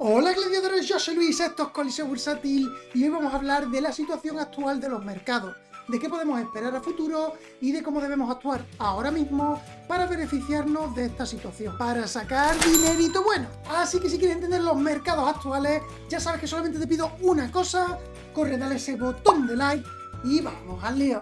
Hola gladiadores, yo soy Luis, esto es Coliseo Bursátil y hoy vamos a hablar de la situación actual de los mercados, de qué podemos esperar a futuro y de cómo debemos actuar ahora mismo para beneficiarnos de esta situación, para sacar dinerito bueno. Así que si quieres entender los mercados actuales, ya sabes que solamente te pido una cosa: corre, dale ese botón de like y vamos al lío.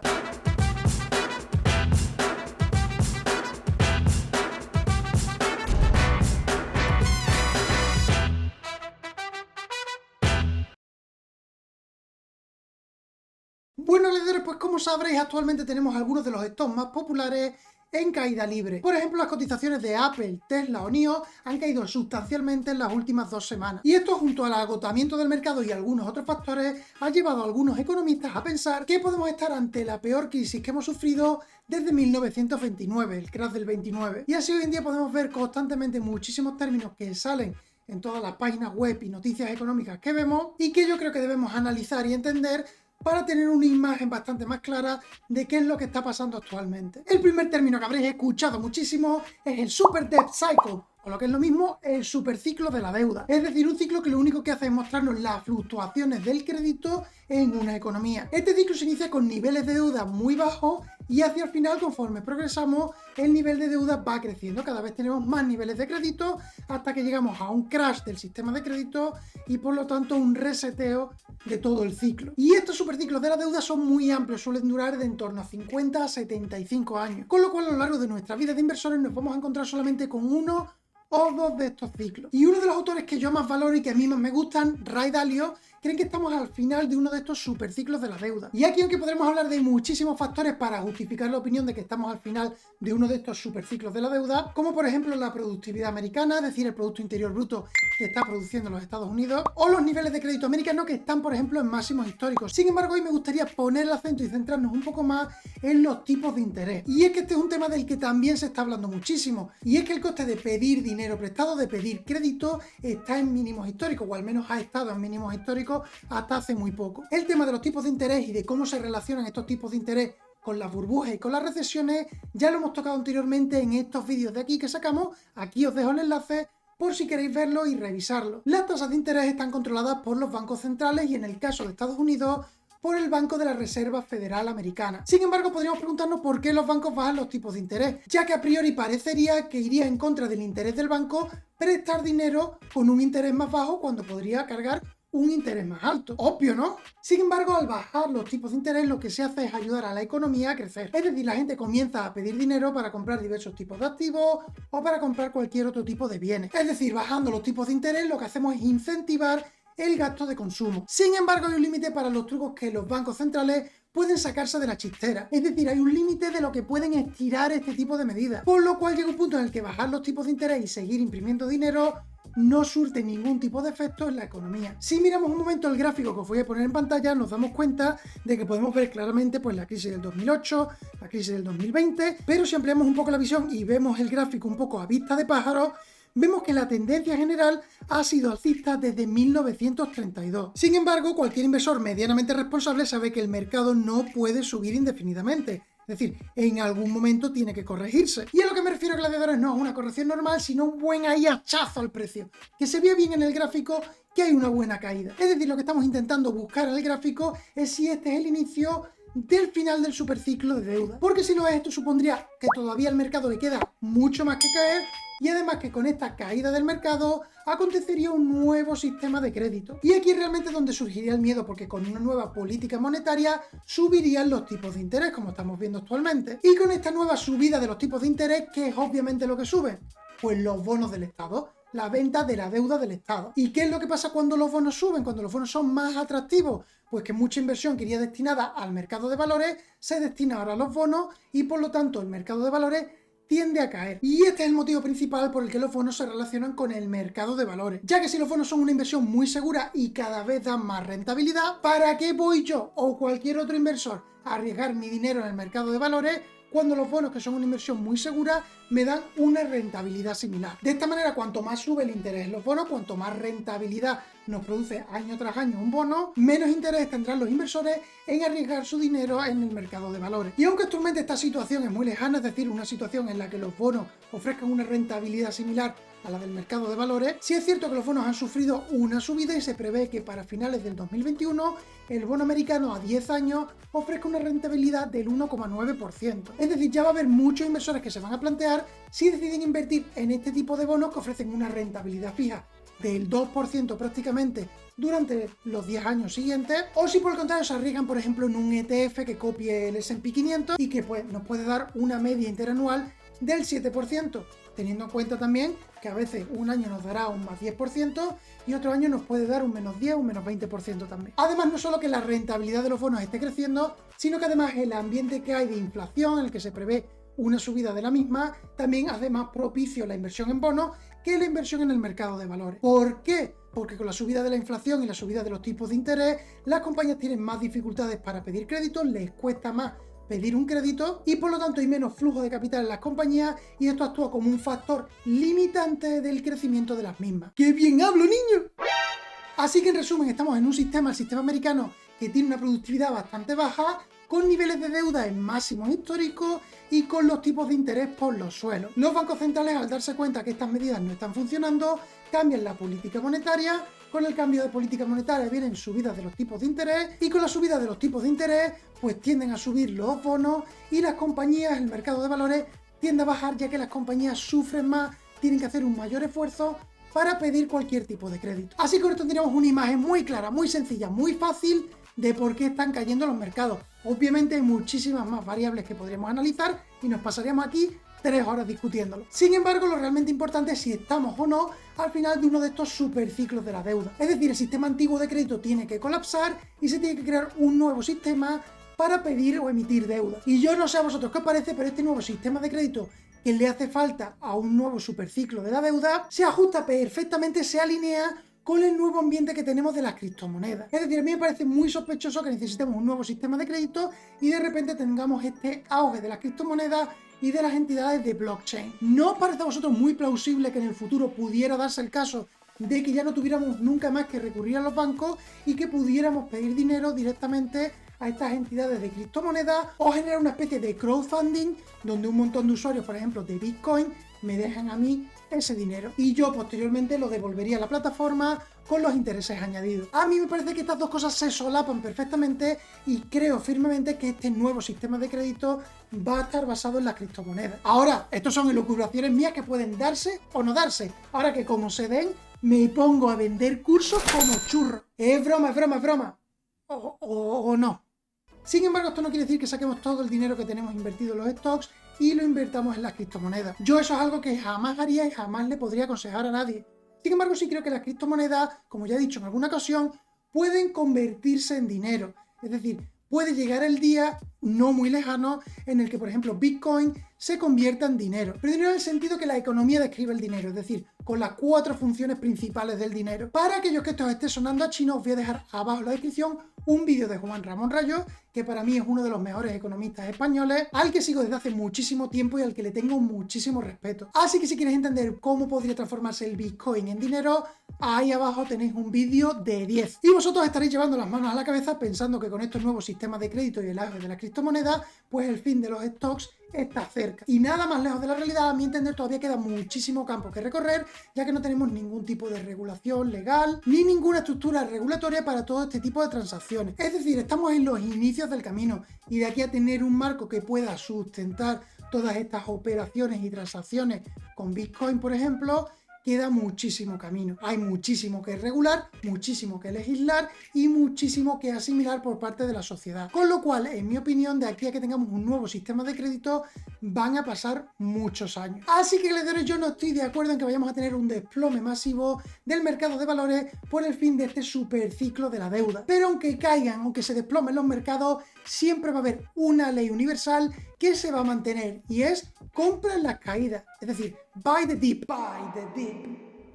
Bueno, gladiadores, pues como sabréis, actualmente tenemos algunos de los stocks más populares en caída libre. Por ejemplo, las cotizaciones de Apple, Tesla o NIO han caído sustancialmente en las últimas 2 semanas. Y esto, junto al agotamiento del mercado y algunos otros factores, ha llevado a algunos economistas a pensar que podemos estar ante la peor crisis que hemos sufrido desde 1929, el crash del 29. Y así hoy en día podemos ver constantemente muchísimos términos que salen en todas las páginas web y noticias económicas que vemos y que yo creo que debemos analizar y entender para tener una imagen bastante más clara de qué es lo que está pasando actualmente. El primer término que habréis escuchado muchísimo es el Super Debt Cycle, o lo que es lo mismo, el superciclo de la deuda. Es decir, un ciclo que lo único que hace es mostrarnos las fluctuaciones del crédito en una economía. Este ciclo se inicia con niveles de deuda muy bajos y hacia el final, conforme progresamos, el nivel de deuda va creciendo. Cada vez tenemos más niveles de crédito hasta que llegamos a un crash del sistema de crédito y por lo tanto un reseteo de todo el ciclo. Y estos superciclos de la deuda son muy amplios, suelen durar de en torno a 50 a 75 años. Con lo cual, a lo largo de nuestra vida de inversores nos vamos a encontrar solamente con uno o dos de estos ciclos. Y uno de los autores que yo más valoro y que a mí más me gustan, Ray Dalio, creen que estamos al final de uno de estos superciclos de la deuda. Y aquí, aunque podremos hablar de muchísimos factores para justificar la opinión de que estamos al final de uno de estos superciclos de la deuda, como por ejemplo la productividad americana, es decir, el Producto Interior Bruto que está produciendo los Estados Unidos, o los niveles de crédito americano que están, por ejemplo, en máximos históricos. Sin embargo, hoy me gustaría poner el acento y centrarnos un poco más en los tipos de interés. Y es que este es un tema del que también se está hablando muchísimo, y es que el coste de pedir dinero prestado, de pedir crédito, está en mínimos históricos, o al menos ha estado en mínimos históricos hasta hace muy poco. El tema de los tipos de interés y de cómo se relacionan estos tipos de interés con las burbujas y con las recesiones ya lo hemos tocado anteriormente en estos vídeos de aquí que sacamos. Aquí os dejo el enlace por si queréis verlo y revisarlo. Las tasas de interés están controladas por los bancos centrales y en el caso de Estados Unidos por el Banco de la Reserva Federal Americana. Sin embargo, podríamos preguntarnos por qué los bancos bajan los tipos de interés, ya que a priori parecería que iría en contra del interés del banco prestar dinero con un interés más bajo cuando podría cargar un interés más alto. Obvio, ¿no? Sin embargo, al bajar los tipos de interés, lo que se hace es ayudar a la economía a crecer. Es decir, la gente comienza a pedir dinero para comprar diversos tipos de activos o para comprar cualquier otro tipo de bienes. Es decir, bajando los tipos de interés, lo que hacemos es incentivar el gasto de consumo. Sin embargo, hay un límite para los trucos que los bancos centrales pueden sacarse de la chistera. Es decir, hay un límite de lo que pueden estirar este tipo de medidas. Por lo cual llega un punto en el que bajar los tipos de interés y seguir imprimiendo dinero no surte ningún tipo de efecto en la economía. Si miramos un momento el gráfico que os voy a poner en pantalla, nos damos cuenta de que podemos ver claramente pues, la crisis del 2008, la crisis del 2020, pero si ampliamos un poco la visión y vemos el gráfico un poco a vista de pájaro, vemos que la tendencia general ha sido alcista desde 1932. Sin embargo, cualquier inversor medianamente responsable sabe que el mercado no puede subir indefinidamente. Es decir, en algún momento tiene que corregirse. Y a lo que me refiero, gladiadores, no es una corrección normal, sino un buen hachazo al precio. Que se vea bien en el gráfico que hay una buena caída. Es decir, lo que estamos intentando buscar en el gráfico es si este es el inicio del final del superciclo de deuda. Porque si no es, esto supondría que todavía al mercado le queda mucho más que caer y además que con esta caída del mercado acontecería un nuevo sistema de crédito. Y aquí realmente es donde surgiría el miedo, porque con una nueva política monetaria subirían los tipos de interés, como estamos viendo actualmente. Y con esta nueva subida de los tipos de interés, ¿qué es obviamente lo que sube? Pues los bonos del Estado, la venta de la deuda del Estado. ¿Y qué es lo que pasa cuando los bonos suben? Cuando los bonos son más atractivos, pues que mucha inversión que iría destinada al mercado de valores se destina ahora a los bonos y por lo tanto el mercado de valores tiende a caer. Y este es el motivo principal por el que los bonos se relacionan con el mercado de valores. Ya que si los bonos son una inversión muy segura y cada vez dan más rentabilidad, ¿para qué voy yo o cualquier otro inversor a arriesgar mi dinero en el mercado de valores cuando los bonos, que son una inversión muy segura, me dan una rentabilidad similar? De esta manera, cuanto más sube el interés en los bonos, cuanto más rentabilidad nos produce año tras año un bono, menos interés tendrán los inversores en arriesgar su dinero en el mercado de valores. Y aunque actualmente esta situación es muy lejana, es decir, una situación en la que los bonos ofrezcan una rentabilidad similar a la del mercado de valores, sí es cierto que los bonos han sufrido una subida y se prevé que para finales del 2021 el bono americano a 10 años ofrezca una rentabilidad del 1,9%. Es decir, ya va a haber muchos inversores que se van a plantear si deciden invertir en este tipo de bonos que ofrecen una rentabilidad fija del 2% prácticamente durante los 10 años siguientes, o si por el contrario se arriesgan, por ejemplo, en un ETF que copie el S&P 500 y que pues, nos puede dar una media interanual del 7%, teniendo en cuenta también que a veces un año nos dará un más 10% y otro año nos puede dar un menos 10 o un menos 20% también. Además, no solo que la rentabilidad de los bonos esté creciendo, sino que además el ambiente que hay de inflación, en el que se prevé una subida de la misma, también hace más propicio la inversión en bonos que la inversión en el mercado de valores. ¿Por qué? Porque con la subida de la inflación y la subida de los tipos de interés, las compañías tienen más dificultades para pedir créditos, les cuesta más pedir un crédito y por lo tanto hay menos flujo de capital en las compañías y esto actúa como un factor limitante del crecimiento de las mismas. ¡Qué bien hablo, niño! Así que en resumen, estamos en un sistema, el sistema americano, que tiene una productividad bastante baja, con niveles de deuda en máximos históricos y con los tipos de interés por los suelos. Los bancos centrales, al darse cuenta que estas medidas no están funcionando, cambian la política monetaria. Con el cambio de política monetaria vienen subidas de los tipos de interés y con la subida de los tipos de interés pues tienden a subir los bonos y las compañías, el mercado de valores tiende a bajar, ya que las compañías sufren más, tienen que hacer un mayor esfuerzo para pedir cualquier tipo de crédito. Así que con esto tendríamos una imagen muy clara, muy sencilla, muy fácil de por qué están cayendo los mercados. Obviamente hay muchísimas más variables que podríamos analizar y nos pasaríamos aquí 3 horas discutiéndolo. Sin embargo, lo realmente importante es si estamos o no al final de uno de estos superciclos de la deuda. Es decir, el sistema antiguo de crédito tiene que colapsar y se tiene que crear un nuevo sistema para pedir o emitir deuda. Y yo no sé a vosotros qué os parece, pero este nuevo sistema de crédito que le hace falta a un nuevo superciclo de la deuda se ajusta perfectamente, se alinea con el nuevo ambiente que tenemos de las criptomonedas. Es decir, a mí me parece muy sospechoso que necesitemos un nuevo sistema de crédito y de repente tengamos este auge de las criptomonedas y de las entidades de blockchain. ¿No os parece a vosotros muy plausible que en el futuro pudiera darse el caso de que ya no tuviéramos nunca más que recurrir a los bancos y que pudiéramos pedir dinero directamente a estas entidades de criptomonedas o generar una especie de crowdfunding donde un montón de usuarios, por ejemplo, de Bitcoin, me dejan a mí ese dinero y yo posteriormente lo devolvería a la plataforma con los intereses añadidos? A mí me parece que estas dos cosas se solapan perfectamente y creo firmemente que este nuevo sistema de crédito va a estar basado en las criptomonedas. Ahora, estos son elucubraciones mías que pueden darse o no darse. Ahora que como se den, me pongo a vender cursos como churro. Es broma, es broma, es broma. O no. Sin embargo, esto no quiere decir que saquemos todo el dinero que tenemos invertido en los stocks y lo invertamos en las criptomonedas. Yo eso es algo que jamás haría y jamás le podría aconsejar a nadie. Sin embargo, sí creo que las criptomonedas, como ya he dicho en alguna ocasión, pueden convertirse en dinero. Es decir, puede llegar el día no muy lejano en el que, por ejemplo, Bitcoin se convierta en dinero. Pero dinero en el sentido que la economía describe el dinero, es decir, con las 4 funciones principales del dinero. Para aquellos que esto os esté sonando a chino, os voy a dejar abajo en la descripción un vídeo de Juan Ramón Rayo, que para mí es uno de los mejores economistas españoles, al que sigo desde hace muchísimo tiempo y al que le tengo muchísimo respeto. Así que si quieres entender cómo podría transformarse el Bitcoin en dinero, ahí abajo tenéis un vídeo de 10. Y vosotros estaréis llevando las manos a la cabeza pensando que con estos nuevos sistemas de crédito y el auge de las criptomonedas, pues el fin de los stocks está cerca. Y nada más lejos de la realidad, a mi entender todavía queda muchísimo campo que recorrer, ya que no tenemos ningún tipo de regulación legal, ni ninguna estructura regulatoria para todo este tipo de transacciones. Es decir, estamos en los inicios del camino, y de aquí a tener un marco que pueda sustentar todas estas operaciones y transacciones con Bitcoin, por ejemplo, queda muchísimo camino. Hay muchísimo que regular, muchísimo que legislar y muchísimo que asimilar por parte de la sociedad. Con lo cual, en mi opinión, de aquí a que tengamos un nuevo sistema de crédito, van a pasar muchos años. Así que, galeros, yo no estoy de acuerdo en que vayamos a tener un desplome masivo del mercado de valores por el fin de este superciclo de la deuda. Pero aunque caigan, aunque se desplomen los mercados, siempre va a haber una ley universal que se va a mantener, y es compra en las caídas. Es decir, buy the dip, buy the dip.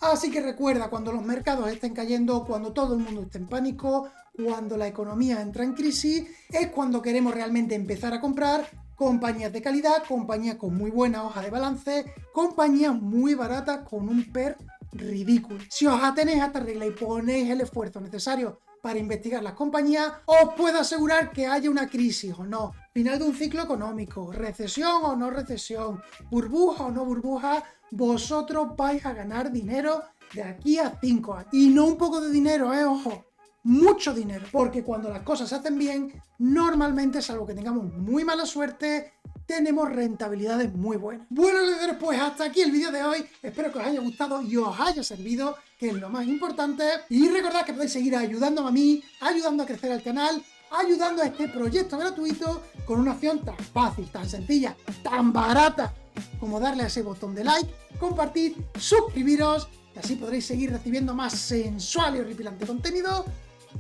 Así que recuerda, cuando los mercados estén cayendo, cuando todo el mundo esté en pánico, cuando la economía entra en crisis, es cuando queremos realmente empezar a comprar compañías de calidad, compañías con muy buena hoja de balance, compañías muy baratas con un PER ridículo. Si os atenéis a esta regla y ponéis el esfuerzo necesario para investigar las compañías, os puedo asegurar que haya una crisis o no, final de un ciclo económico, recesión o no recesión, burbuja o no burbuja, vosotros vais a ganar dinero de aquí a 5 años. Y no un poco de dinero, ojo, mucho dinero, porque cuando las cosas se hacen bien, normalmente, salvo que tengamos muy mala suerte, tenemos rentabilidades muy buenas. Bueno, líderes, pues hasta aquí el vídeo de hoy. Espero que os haya gustado y os haya servido, que es lo más importante. Y recordad que podéis seguir ayudándome a mí, ayudando a crecer el canal, ayudando a este proyecto gratuito con una acción tan fácil, tan sencilla, tan barata como darle a ese botón de like, compartir, suscribiros, y así podréis seguir recibiendo más sensual y horripilante contenido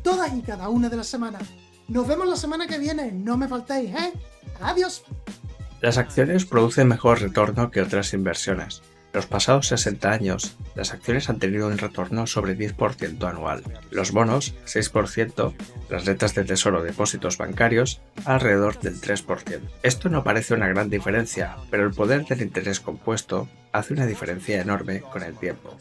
todas y cada una de las semanas. Nos vemos la semana que viene, no me faltéis, ¿eh? ¡Adiós! Las acciones producen mejor retorno que otras inversiones. Los pasados 60 años, las acciones han tenido un retorno sobre 10% anual. Los bonos, 6%, las letras de tesoro, depósitos bancarios, alrededor del 3%. Esto no parece una gran diferencia, pero el poder del interés compuesto hace una diferencia enorme con el tiempo.